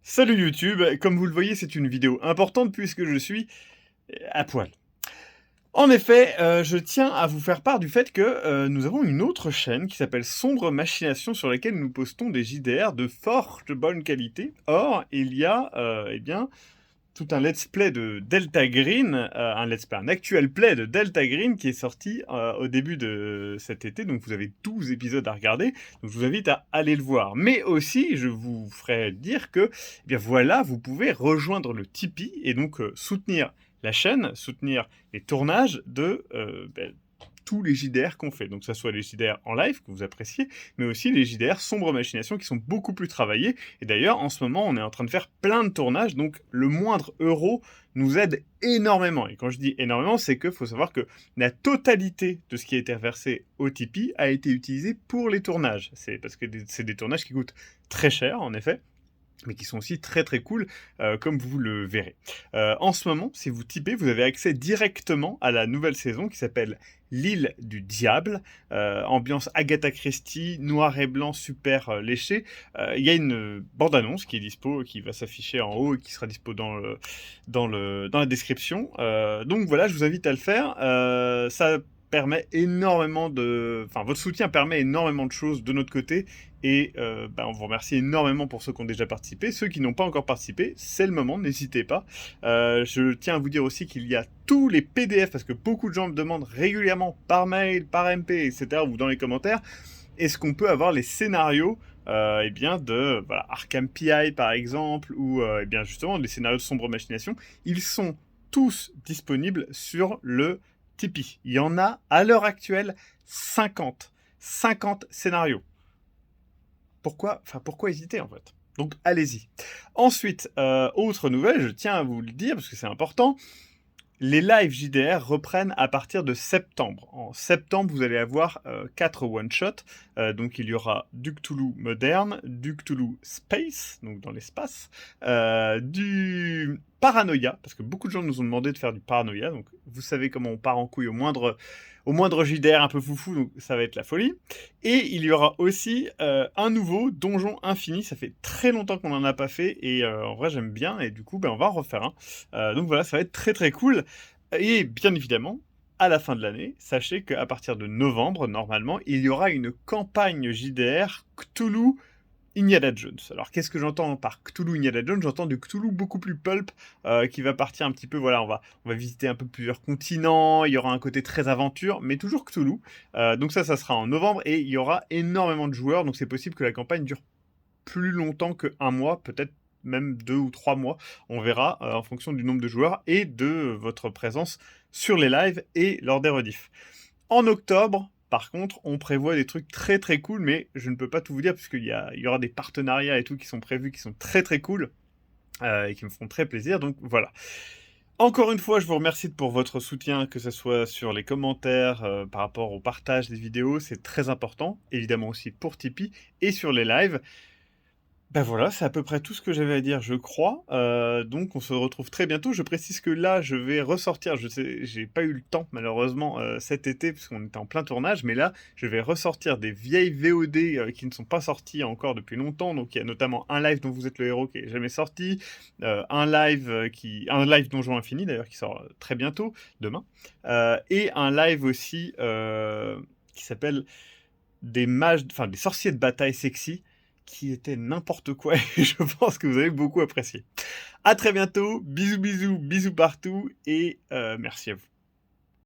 Salut YouTube, comme vous le voyez, c'est une vidéo importante puisque je suis à poil. En effet, je tiens à vous faire part du fait que, nous avons une autre chaîne qui s'appelle Sombre Machination sur laquelle nous postons des JDR de forte bonne qualité. Or, il y a, eh bien, tout un let's play de Delta Green, un actuel play de Delta Green qui est sorti, au début de cet été, donc vous avez 12 épisodes à regarder, donc je vous invite à aller le voir. Mais aussi, je vous ferai dire que, eh bien voilà, vous pouvez rejoindre le Tipeee et donc, soutenir la chaîne, soutenir les tournages de, tous les JDR qu'on fait. Donc que ça soit les JDR en live, que vous appréciez, mais aussi les JDR Sombre Machination qui sont beaucoup plus travaillés. Et d'ailleurs, en ce moment, on est en train de faire plein de tournages, donc le moindre euro nous aide énormément. Et quand je dis énormément, c'est qu'il faut savoir que la totalité de ce qui a été reversé au Tipeee a été utilisé pour les tournages. C'est parce que c'est des tournages qui coûtent très cher, en effet, mais qui sont aussi très très cool, comme vous le verrez. En ce moment, si vous typez, vous avez accès directement à la nouvelle saison qui s'appelle L'île du diable, ambiance Agatha Christie, noir et blanc, super léché. Il y a une bande-annonce qui est dispo, qui va s'afficher en haut et qui sera dispo dans la description. Donc voilà, je vous invite à le faire. Ça permet énormément de... Enfin, votre soutien permet énormément de choses de notre côté et on vous remercie énormément pour ceux qui ont déjà participé. Ceux qui n'ont pas encore participé, c'est le moment, n'hésitez pas. Je tiens à vous dire aussi qu'il y a tous les PDF, parce que beaucoup de gens me demandent régulièrement par mail, par MP, etc., ou dans les commentaires, est-ce qu'on peut avoir les scénarios eh bien de voilà, Arkham PI par exemple, ou eh bien justement les scénarios de Sombre Machination. Ils sont tous disponibles sur le Tipeee. Il y en a à l'heure actuelle 50. 50 scénarios. Pourquoi hésiter en fait? Donc allez-y. Ensuite, autre nouvelle, je tiens à vous le dire parce que c'est important, les lives JDR reprennent à partir de septembre. En septembre, vous allez avoir 4 one-shots. Donc il y aura du Cthulhu moderne, du Cthulhu Space, donc dans l'espace, du Paranoia, parce que beaucoup de gens nous ont demandé de faire du Paranoia, donc vous savez comment on part en couille au moindre JDR un peu foufou, donc ça va être la folie. Et il y aura aussi un nouveau Donjon Infini, ça fait très longtemps qu'on n'en a pas fait, et en vrai j'aime bien, et du coup on va en refaire un. Donc voilà, ça va être très très cool. Et bien évidemment, à la fin de l'année, sachez qu'à partir de novembre, normalement, il y aura une campagne JDR Cthulhu Indiana Jones. Alors qu'est-ce que j'entends par Cthulhu Indiana Jones? J'entends du Cthulhu beaucoup plus pulp, qui va partir un petit peu, voilà, on va visiter un peu plusieurs continents, il y aura un côté très aventure, mais toujours Cthulhu. Donc ça sera en novembre, et il y aura énormément de joueurs, donc c'est possible que la campagne dure plus longtemps que un mois, peut-être même 2 ou 3 mois. On verra en fonction du nombre de joueurs et de votre présence sur les lives et lors des rediffs. En octobre, par contre, on prévoit des trucs très très cool, mais je ne peux pas tout vous dire puisqu'il y aura des partenariats et tout qui sont prévus, qui sont très très cool et qui me feront très plaisir. Donc voilà. Encore une fois, je vous remercie pour votre soutien, que ce soit sur les commentaires, par rapport au partage des vidéos, c'est très important. Évidemment aussi pour Tipeee et sur les lives. Ben voilà, c'est à peu près tout ce que j'avais à dire, je crois. Donc on se retrouve très bientôt. Je précise que là, je vais ressortir, je sais, j'ai pas eu le temps malheureusement cet été puisqu'on était en plein tournage, mais là, je vais ressortir des vieilles VOD qui ne sont pas sorties encore depuis longtemps. Donc il y a notamment un live dont vous êtes le héros qui est jamais sorti, un live Donjon Infini d'ailleurs qui sort très bientôt, demain, et un live aussi qui s'appelle des sorciers de bataille sexy, qui était n'importe quoi et je pense que vous avez beaucoup apprécié. À très bientôt, bisous bisous, bisous partout et merci à vous.